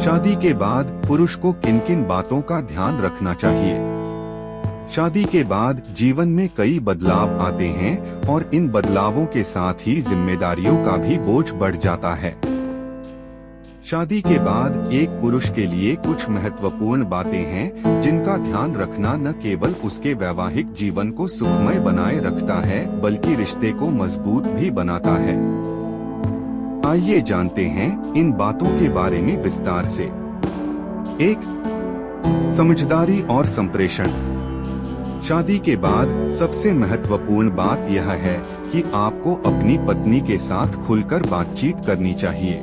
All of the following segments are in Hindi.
शादी के बाद पुरुष को किन किन बातों का ध्यान रखना चाहिए? शादी के बाद जीवन में कई बदलाव आते हैं और इन बदलावों के साथ ही जिम्मेदारियों का भी बोझ बढ़ जाता है। शादी के बाद एक पुरुष के लिए कुछ महत्वपूर्ण बातें हैं जिनका ध्यान रखना न केवल उसके वैवाहिक जीवन को सुखमय बनाए रखता है बल्कि रिश्ते को मजबूत भी बनाता है। आइए जानते हैं इन बातों के बारे में विस्तार से। 1. समझदारी और संप्रेषण। शादी के बाद सबसे महत्वपूर्ण बात यह है कि आपको अपनी पत्नी के साथ खुलकर बातचीत करनी चाहिए।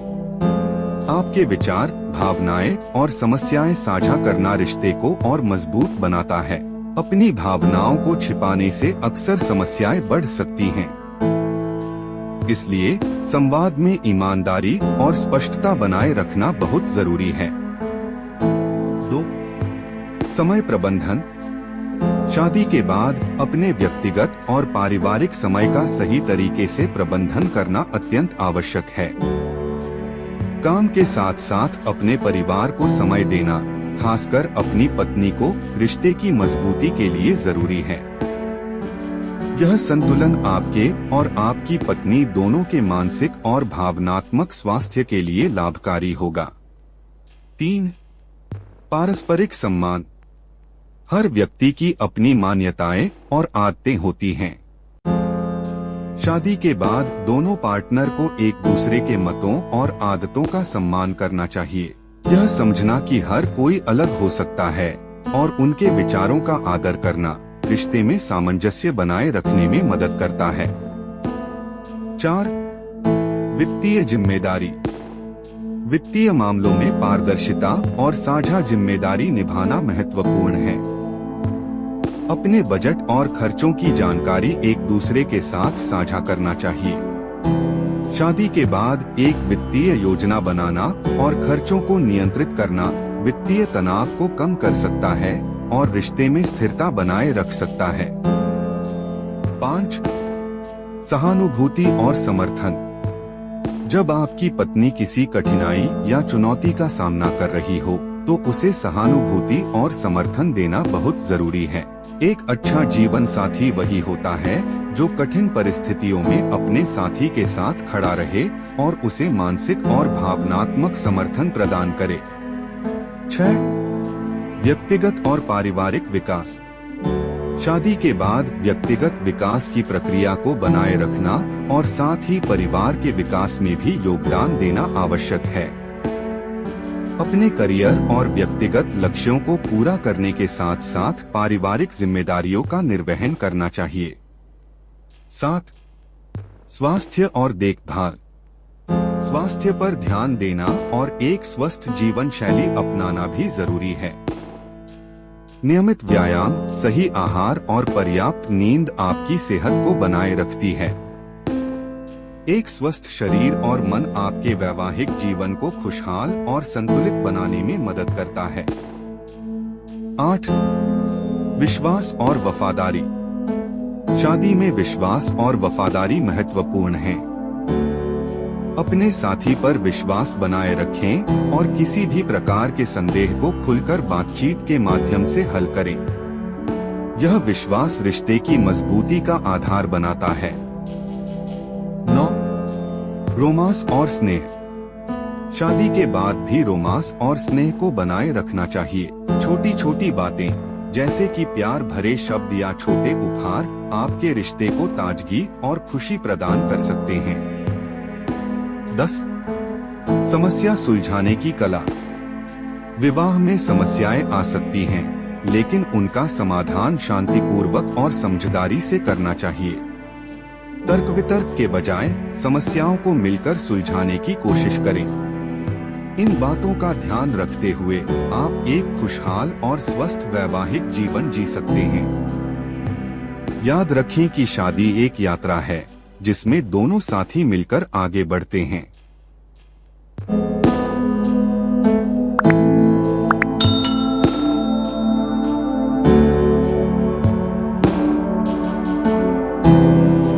आपके विचार, भावनाएं और समस्याएं साझा करना रिश्ते को और मजबूत बनाता है। अपनी भावनाओं को छिपाने से अक्सर समस्याएं बढ़ सकती हैं। इसलिए संवाद में ईमानदारी और स्पष्टता बनाए रखना बहुत जरूरी है। 2. समय प्रबंधन। शादी के बाद अपने व्यक्तिगत और पारिवारिक समय का सही तरीके से प्रबंधन करना अत्यंत आवश्यक है। काम के साथ साथ अपने परिवार को समय देना, खासकर अपनी पत्नी को, रिश्ते की मजबूती के लिए जरूरी है। यह संतुलन आपके और आपकी पत्नी दोनों के मानसिक और भावनात्मक स्वास्थ्य के लिए लाभकारी होगा। 3. पारस्परिक सम्मान। हर व्यक्ति की अपनी मान्यताएं और आदतें होती हैं। शादी के बाद दोनों पार्टनर को एक दूसरे के मतों और आदतों का सम्मान करना चाहिए। यह समझना कि हर कोई अलग हो सकता है और उनके विचारों का आदर करना रिश्ते में सामंजस्य बनाए रखने में मदद करता है। 4. वित्तीय जिम्मेदारी। वित्तीय मामलों में पारदर्शिता और साझा जिम्मेदारी निभाना महत्वपूर्ण है। अपने बजट और खर्चों की जानकारी एक दूसरे के साथ साझा करना चाहिए। शादी के बाद एक वित्तीय योजना बनाना और खर्चों को नियंत्रित करना वित्तीय तनाव को कम कर सकता है और रिश्ते में स्थिरता बनाए रख सकता है। 5. सहानुभूति और समर्थन। जब आपकी पत्नी किसी कठिनाई या चुनौती का सामना कर रही हो तो उसे सहानुभूति और समर्थन देना बहुत जरूरी है। एक अच्छा जीवन साथी वही होता है जो कठिन परिस्थितियों में अपने साथी के साथ खड़ा रहे और उसे मानसिक और भावनात्मक समर्थन प्रदान करे। 6. व्यक्तिगत और पारिवारिक विकास। शादी के बाद व्यक्तिगत विकास की प्रक्रिया को बनाए रखना और साथ ही परिवार के विकास में भी योगदान देना आवश्यक है। अपने करियर और व्यक्तिगत लक्ष्यों को पूरा करने के साथ साथ पारिवारिक जिम्मेदारियों का निर्वहन करना चाहिए। 7. स्वास्थ्य और देखभाल। स्वास्थ्य पर ध्यान देना और एक स्वस्थ जीवन शैली अपनाना भी जरूरी है। नियमित व्यायाम, सही आहार और पर्याप्त नींद आपकी सेहत को बनाए रखती है। एक स्वस्थ शरीर और मन आपके वैवाहिक जीवन को खुशहाल और संतुलित बनाने में मदद करता है। 8. विश्वास और वफादारी। शादी में विश्वास और वफादारी महत्वपूर्ण है। अपने साथी पर विश्वास बनाए रखें और किसी भी प्रकार के संदेह को खुलकर बातचीत के माध्यम से हल करें। यह विश्वास रिश्ते की मजबूती का आधार बनाता है। 9. रोमांस और स्नेह। शादी के बाद भी रोमांस और स्नेह को बनाए रखना चाहिए। छोटी छोटी बातें जैसे कि प्यार भरे शब्द या छोटे उपहार आपके रिश्ते को ताजगी और खुशी प्रदान कर सकते हैं। 10. समस्या सुलझाने की कला। विवाह में समस्याएं आ सकती हैं, लेकिन उनका समाधान शांतिपूर्वक और समझदारी से करना चाहिए। तर्क वितर्क के बजाय समस्याओं को मिलकर सुलझाने की कोशिश करें। इन बातों का ध्यान रखते हुए आप एक खुशहाल और स्वस्थ वैवाहिक जीवन जी सकते हैं। याद रखें कि शादी एक यात्रा है जिसमें दोनों साथी मिलकर आगे बढ़ते हैं।